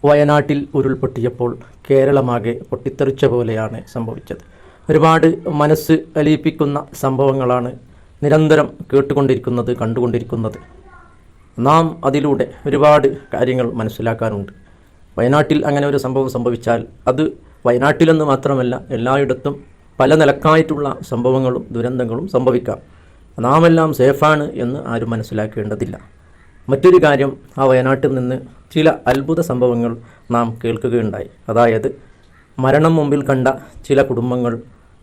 വയനാട്ടിൽ ഉരുൾപൊട്ടിയപ്പോൾ കേരളമാകെ പൊട്ടിത്തെറിച്ച പോലെയാണ് സംഭവിച്ചത്. ഒരുപാട് മനസ്സ് അലിയിപ്പിക്കുന്ന സംഭവങ്ങളാണ് നിരന്തരം കേട്ടുകൊണ്ടിരിക്കുന്നത്, കണ്ടുകൊണ്ടിരിക്കുന്നത്. നാം അതിലൂടെ ഒരുപാട് കാര്യങ്ങൾ മനസ്സിലാക്കാനുണ്ട്. വയനാട്ടിൽ അങ്ങനെ ഒരു സംഭവം സംഭവിച്ചാൽ അത് വയനാട്ടിലെന്ന് മാത്രമല്ല എല്ലായിടത്തും പല നിലക്കായിട്ടുള്ള സംഭവങ്ങളും ദുരന്തങ്ങളും സംഭവിക്കാം. നാമെല്ലാം സേഫാണ് എന്ന് ആരും മനസ്സിലാക്കേണ്ടതില്ല. മറ്റൊരു കാര്യം, ആ വയനാട്ടിൽ നിന്ന് ചില അത്ഭുത സംഭവങ്ങൾ നാം കേൾക്കുകയുണ്ടായി. അതായത് മരണം മുമ്പിൽ കണ്ട ചില കുടുംബങ്ങൾ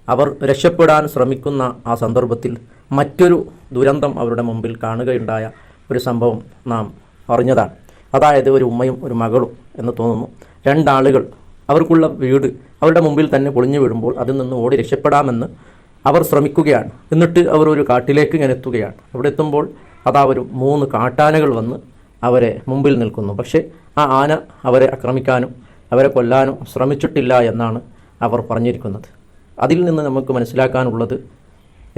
അവർ രക്ഷപ്പെടാൻ ശ്രമിക്കുന്ന ആ സന്ദർഭത്തിൽ മറ്റൊരു ദുരന്തം അവരുടെ മുമ്പിൽ കാണുകയുണ്ടായ ഒരു സംഭവം നാം അറിഞ്ഞതാണ്. അതായത് ഒരു ഉമ്മയും ഒരു മകളും എന്ന് തോന്നുന്നു, രണ്ടാളുകൾ അവർക്കുള്ള വീട് അവരുടെ മുമ്പിൽ തന്നെ പൊളിഞ്ഞു വീഴുമ്പോൾ അതിൽ നിന്ന് ഓടി രക്ഷപ്പെടാമെന്ന് അവർ ശ്രമിക്കുകയാണ്. എന്നിട്ട് അവർ ഒരു കാട്ടിലേക്ക് ഇങ്ങനെ എത്തുകയാണ്. അവിടെ എത്തുമ്പോൾ അതാ ഒരു 3 കാട്ടാനകൾ വന്ന് അവരെ മുമ്പിൽ നിൽക്കുന്നു. പക്ഷേ ആ ആന അവരെ ആക്രമിക്കാനും അവരെ കൊല്ലാനും ശ്രമിച്ചിട്ടില്ല എന്നാണ് അവർ പറഞ്ഞിരിക്കുന്നത്. അതിൽ നിന്ന് നമുക്ക് മനസ്സിലാക്കാനുള്ളത്,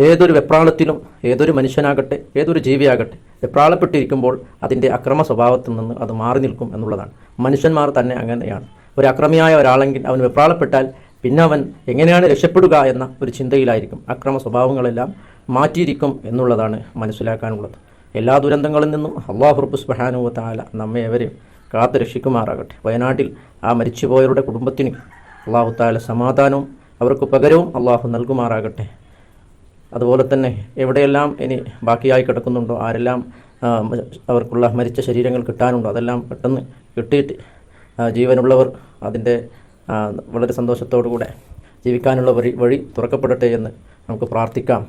ഏതൊരു വെപ്രാളത്തിലും ഏതൊരു മനുഷ്യനാകട്ടെ ഏതൊരു ജീവിയാകട്ടെ വെപ്രാളപ്പെട്ടിരിക്കുമ്പോൾ അതിൻ്റെ അക്രമ സ്വഭാവത്തിൽ നിന്ന് അത് മാറി നിൽക്കും എന്നുള്ളതാണ്. മനുഷ്യന്മാർ തന്നെ അങ്ങനെയാണ്. ഒരു അക്രമിയായ ഒരാളെങ്കിൽ അവൻ വെപ്രാളപ്പെട്ടാൽ പിന്നെ അവൻ എങ്ങനെയാണ് രക്ഷപ്പെടുക എന്ന ഒരു ചിന്തയിലായിരിക്കും. അക്രമ സ്വഭാവങ്ങളെല്ലാം മാറ്റിയിരിക്കും എന്നുള്ളതാണ് മനസ്സിലാക്കാനുള്ളത്. എല്ലാ ദുരന്തങ്ങളിൽ നിന്നും അല്ലാഹു റബ്ബ് സുബ്ഹാനഹു വ തആല നമ്മെ ഏവരെയും കാത്തു രക്ഷിക്കുമാറാകട്ടെ. വയനാട്ടിൽ ആ മരിച്ചുപോയവരുടെ കുടുംബത്തിന് അല്ലാഹു തആല സമാധാനവും അവർക്ക് പകരവും അല്ലാഹു നൽകുമാറാകട്ടെ. അതുപോലെ തന്നെ എവിടെയെല്ലാം ഇനി ബാക്കിയായി കിടക്കുന്നുണ്ടോ, ആരെല്ലാം അവർക്കുള്ള മരിച്ച ശരീരങ്ങൾ കിട്ടാനുണ്ടോ, അതെല്ലാം പെട്ടെന്ന് കിട്ടിയിട്ട് ജീവനുള്ളവർ അതിൻ്റെ വളരെ സന്തോഷത്തോടു കൂടെ ജീവിക്കാനുള്ള വഴി തുറക്കപ്പെടട്ടെ എന്ന് നമുക്ക് പ്രാർത്ഥിക്കാം.